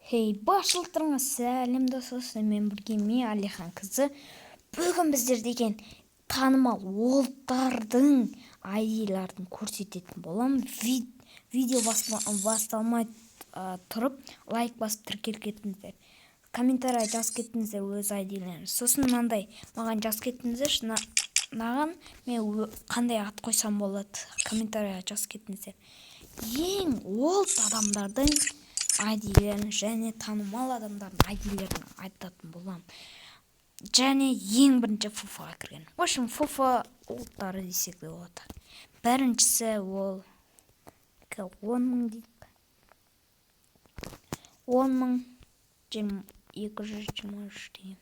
Баршылықтарыңа сәлем достар, мен бірге мен Алихан қызы. Бүгін біздер деген танымал олдтардың айдиларын көрсететін болам. Видео басталмай тұрып лайк басып тіркеліп кетіңіздер. Комментарий жазып кетіңіздер өз айдилерін. Сосын мынандай маған жазып кетіңіздер, маған мен қандай ат қойсам болады. Комментарий жазып кетіңіздер. Ең олд адамдардың айдилерін және танымал адамдардың айдилерін айтатын болам. Және ең бірінші фуфаға кірген. В общем, фуфа олдтары десек те болады. Біріншісі ол 10.000 дейік. 10.223 деген.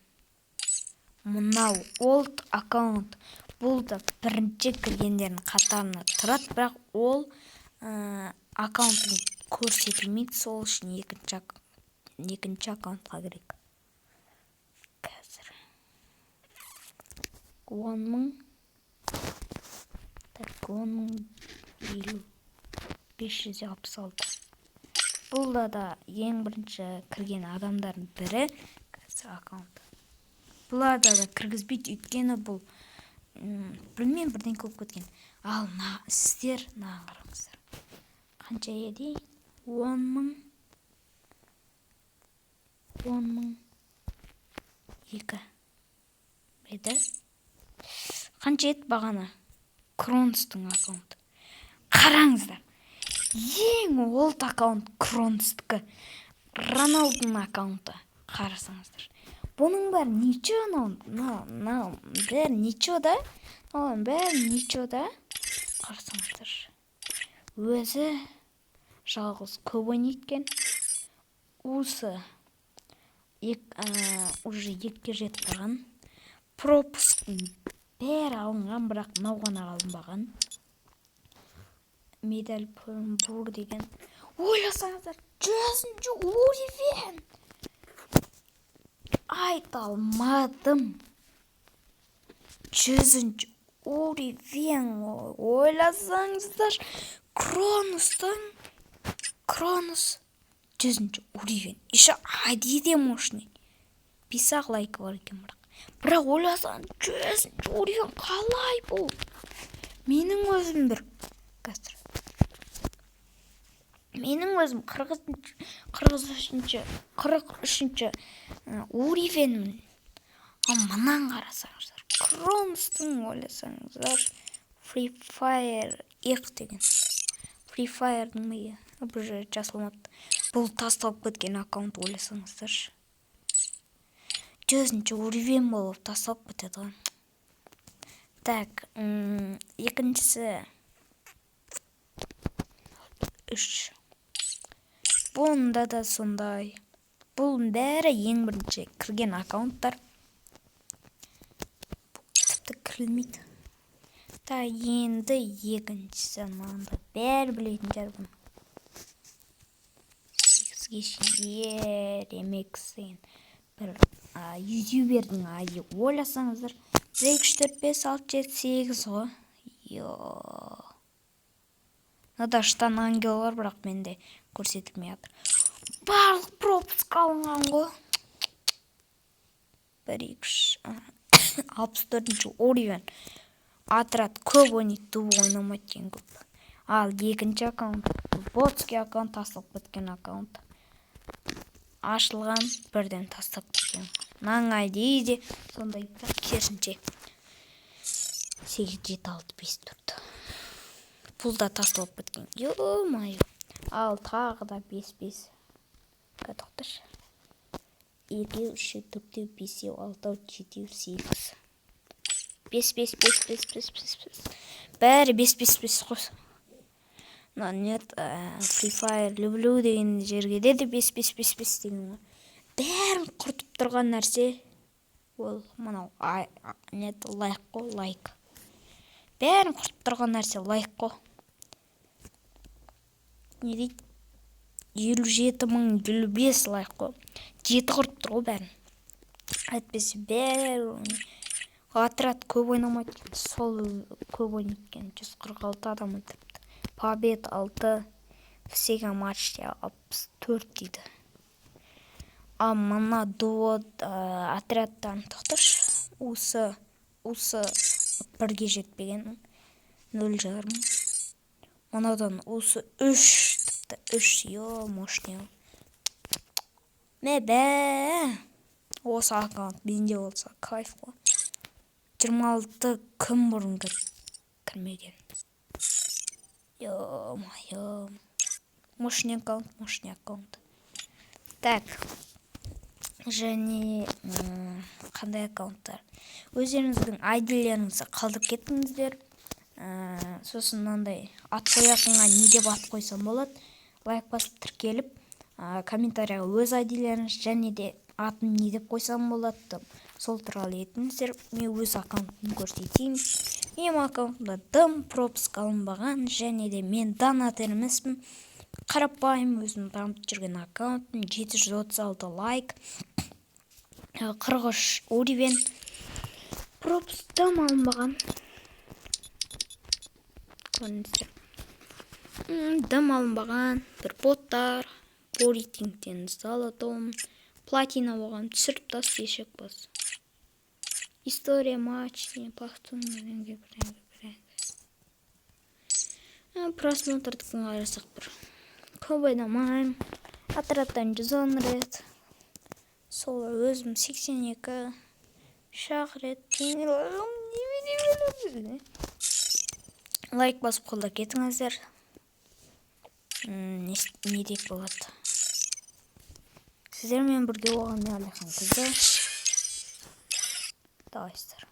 Мынау олд аккаунт. Бұл да бірінші кіргендердің қатарына тұрады, бірақ ол аккаунтын көрсетілмейді, сол үшін екінші аккаунтқа керек. Қазір 10.566. Бұл да ең бірінші кірген адамдардың бірі. Қазір аккаунт. Бұларда да кіргізбейді, өйткені бұл білмеймін, бірден көп кеткен. Ал сіздер қараңыздар. Қанша еді? 10.000 2 еді. Қанша еді бағана? Кронстың аккаунты. Қараңыздар. Ең олд аккаунт Кронстікі. Роналдың аккаунты. Қарасаңыздар. Бұның бәрі ничего, бәрі ничего да? Бәрі ничего да? Қарасаңыздар. Өзі жалғыз көп ойнайтын. Осы уже 2-ге жетіп қалған. Пропусктың бәрі алынған, бірақ мынауған алынбаған. Медаль бұр деген. Ойласаңыздар, 100-ші уровень. Айта алмадым. 100-ші уровень. Ойласаңыздар, Кронос 100-ші уровень. Еще айдиде мощный. 5 лайк бар екен бірақ ойласаң 100-ші уровень қалай бұл? Менің өзім 43-ші уровеньмін. Мынан қарасаңыздар. Кронстың ойласаңыздар. Free Fire деген. Free Fire'ның миы. Бұл жасалмапты. Бұл тасталып кеткен аккаунт ойласаңыздар. 100-ші уровень болып тасталып кетеді. Так, екіншісі 3. Бұнда да сондай. Бұл бәрі ең бірінші кірген аккаунттар. Тіпті кірілмейді. Та енді екіншісі мынандай бәрі білетін жарбын. 8-ге Ремекс деген бір ютубердің айы. Ойласаңыздар 1, 2, 3, 4, 5, 6, 7, 8 ғой. Надаштан ангел бар, бірақ менде көрсетілмей жатыр. Барлық пропуск алынған ғой. 64-ші уровень. Атрат көп ойнайды, дуб ойнамайды екен көп. Ал екінші аккаунт, ботский аккаунт, тасталып кеткен аккаунт. Ашылған, бірден тастап кеткен. Наңай дейді, сондай керісінше 8, 7, 6, 5 тұрды. Бұл да тасталып кеткен. Ё-майо. Ал тағы да 5. Тоқташы. 2, 3, 4, 5, 6, 7, 8. 5. Бәрі 5 қос. Нет, Free Fire люблю деген жерге деді 5 деген. Бәрін құртып тұрған нәрсе ол мынау нет лайк қой, лайк. Бәрін құртып тұрған нәрсе лайк қой. Не дейді? 57.005 лайк қой. 7 құртып тұр ғой бәрін. Әйтпесе бәрі отряд көп ойнамайды. Сол көп ойнайтын 146 адам өтіпті. Побед 6, всего матчте 64 дейді. мына довод отрядтан тоқташы. Усы бірге жетпеген 0,5. Мынадан усы 3, тіпті 3, мощный. Мәбә. Осы аккаунт менде болса кайф қой. 26 күн бұрын кірмеген. Ё-моё. Мощный аккаунт. Так. Және қандай аккаунттар? Өздеріңіздің айдилеріңізді қалдырып кеттіңіздер. Сосын мынандай ат қоятынға не деп ат қойсам болады? Лайк басып тіркеліп, комментарияға өз айдилеріңіз және де атын не деп қойсам болады? Сол туралы етіңіздер. Мен өз аккаунтымды көрсетейін. Менің аккаунтымда дым пропуск алынбаған және де мен донатор емеспін. Қарапайым өзім дамып жүрген аккаунтым, 736 лайк, 43 уровень. Пропуск дым алынбаған. Дым алынбаған, бір боттар, по рейтингтен золотом, платина болған, түсіріп тас дешек бас. История матчи, пахтун, просмотрдықын қарасақ бір. Көп ойнамайым, отрядтан 110 рет, сол өзім 82, шақ рет, лайк басып қолда кетіңіздер. Не деп болады? Сіздермен бірге болған Алихан қызы. Давайсыздар.